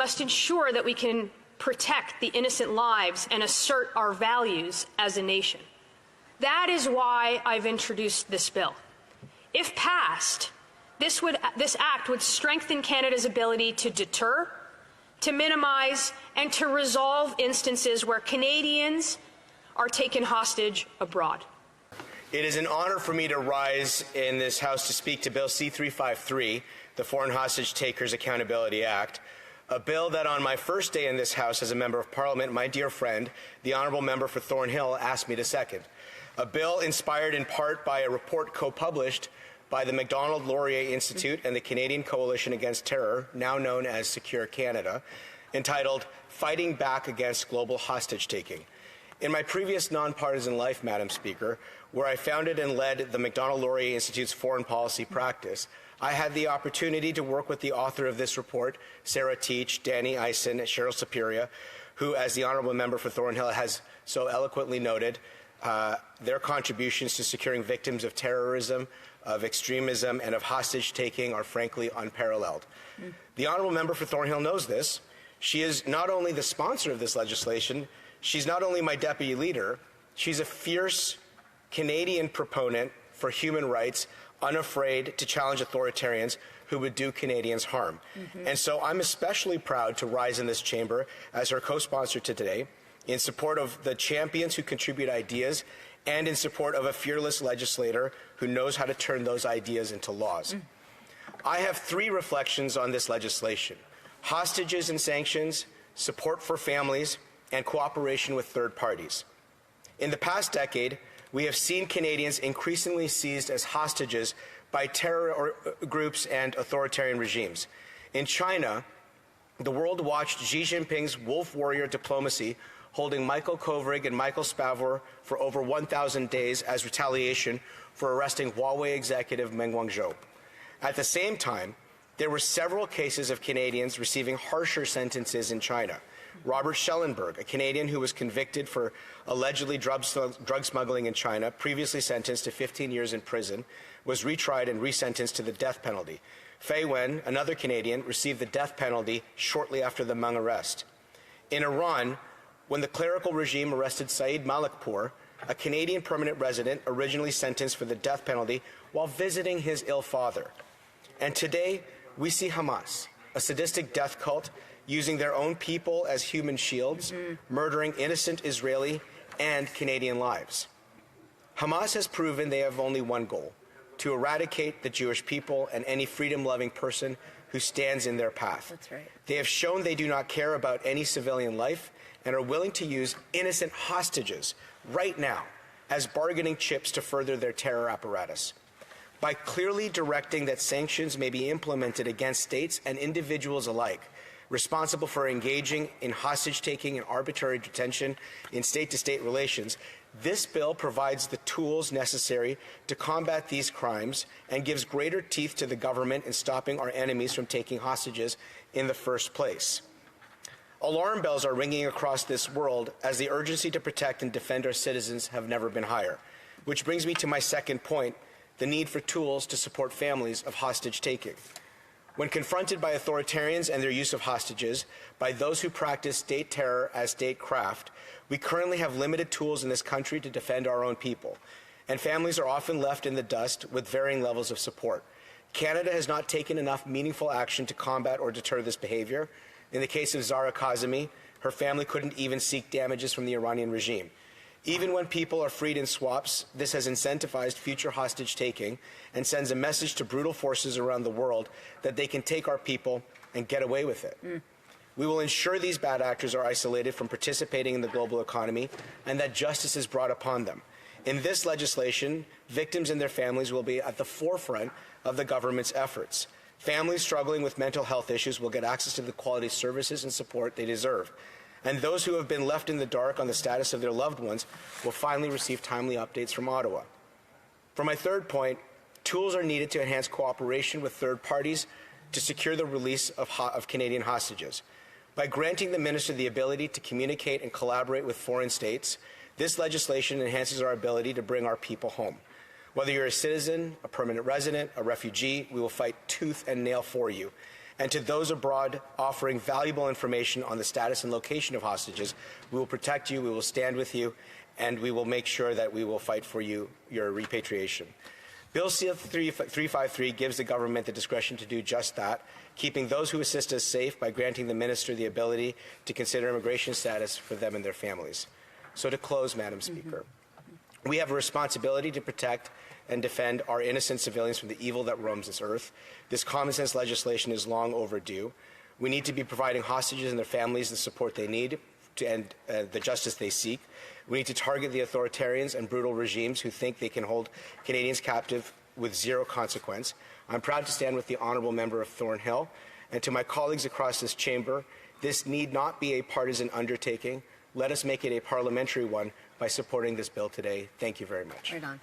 must ensure that we can protect the innocent lives and assert our values as a nation. That is why I've introduced this bill. If passed, this act would strengthen Canada's ability to deter, to minimize, and to resolve instances where Canadians are taken hostage abroad. It is an honor for me to rise in this House to speak to Bill C-353, the Foreign Hostage Takers Accountability Act, a bill that on my first day in this House as a Member of Parliament, my dear friend, the Honourable Member for Thornhill, asked me to second. A bill inspired in part by a report co-published by the Macdonald-Laurier Institute and the Canadian Coalition Against Terror, now known as Secure Canada, entitled Fighting Back Against Global Hostage-Taking. In my previous nonpartisan life, Madam Speaker, where I founded and led the Macdonald-Laurier Institute's foreign policy practice, I had the opportunity to work with the author of this report, Sarah Teach, Danny Eisen, and Cheryl Superior, who, as the Honourable Member for Thornhill has so eloquently noted, their contributions to securing victims of terrorism, of extremism, and of hostage-taking are frankly unparalleled. The Honourable Member for Thornhill knows this. She is not only the sponsor of this legislation, she's not only my deputy leader, she's a fierce Canadian proponent for human rights, unafraid to challenge authoritarians who would do Canadians harm. And so I'm especially proud to rise in this chamber as her co-sponsor today in support of the champions who contribute ideas and in support of a fearless legislator who knows how to turn those ideas into laws. I have three reflections on this legislation: hostages and sanctions, support for families, and cooperation with third parties. In the past decade, we have seen Canadians increasingly seized as hostages by terror groups and authoritarian regimes. In China, the world watched Xi Jinping's wolf warrior diplomacy holding Michael Kovrig and Michael Spavor for over 1,000 days as retaliation for arresting Huawei executive Meng Wanzhou. At the same time, there were several cases of Canadians receiving harsher sentences in China. Robert Schellenberg, a Canadian who was convicted for allegedly drug smuggling in China, previously sentenced to 15 years in prison, was retried and resentenced to the death penalty. Fei Wen, another Canadian, received the death penalty shortly after the Meng arrest. In Iran, when the clerical regime arrested Saeed Malikpour, a Canadian permanent resident originally sentenced for the death penalty while visiting his ill father. And today, we see Hamas, a sadistic death cult, using their own people as human shields, murdering innocent Israeli and Canadian lives. Hamas has proven they have only one goal: to eradicate the Jewish people and any freedom-loving person who stands in their path. That's right. They have shown they do not care about any civilian life and are willing to use innocent hostages right now as bargaining chips to further their terror apparatus. By clearly directing that sanctions may be implemented against states and individuals alike responsible for engaging in hostage-taking and arbitrary detention in state-to-state relations, this bill provides the tools necessary to combat these crimes and gives greater teeth to the government in stopping our enemies from taking hostages in the first place. Alarm bells are ringing across this world as the urgency to protect and defend our citizens have never been higher. Which brings me to my second point: the need for tools to support families of hostage-taking. When confronted by authoritarians and their use of hostages, by those who practice state terror as statecraft, we currently have limited tools in this country to defend our own people, and families are often left in the dust with varying levels of support. Canada has not taken enough meaningful action to combat or deter this behavior. In the case of Zara Kazemi, her family couldn't even seek damages from the Iranian regime. Even when people are freed in swaps, this has incentivized future hostage-taking and sends a message to brutal forces around the world that they can take our people and get away with it. We will ensure these bad actors are isolated from participating in the global economy and that justice is brought upon them. In this legislation, victims and their families will be at the forefront of the government's efforts. Families struggling with mental health issues will get access to the quality services and support they deserve. And those who have been left in the dark on the status of their loved ones will finally receive timely updates from Ottawa. For my third point, tools are needed to enhance cooperation with third parties to secure the release of Canadian hostages. By granting the Minister the ability to communicate and collaborate with foreign states, this legislation enhances our ability to bring our people home. Whether you're a citizen, a permanent resident, a refugee, we will fight tooth and nail for you. And to those abroad offering valuable information on the status and location of hostages, we will protect you, we will stand with you, and we will make sure that we will fight for your repatriation. Bill C-353 gives the government the discretion to do just that, keeping those who assist us safe by granting the minister the ability to consider immigration status for them and their families. So to close, Madam Speaker, we have a responsibility to protect and defend our innocent civilians from the evil that roams this earth. This common sense legislation is long overdue. We need to be providing hostages and their families the support they need and the justice they seek. We need to target the authoritarians and brutal regimes who think they can hold Canadians captive with zero consequence. I'm proud to stand with the honourable member of Thornhill, and to my colleagues across this chamber, this need not be a partisan undertaking. Let us make it a parliamentary one by supporting this bill today. Thank you very much. Right on.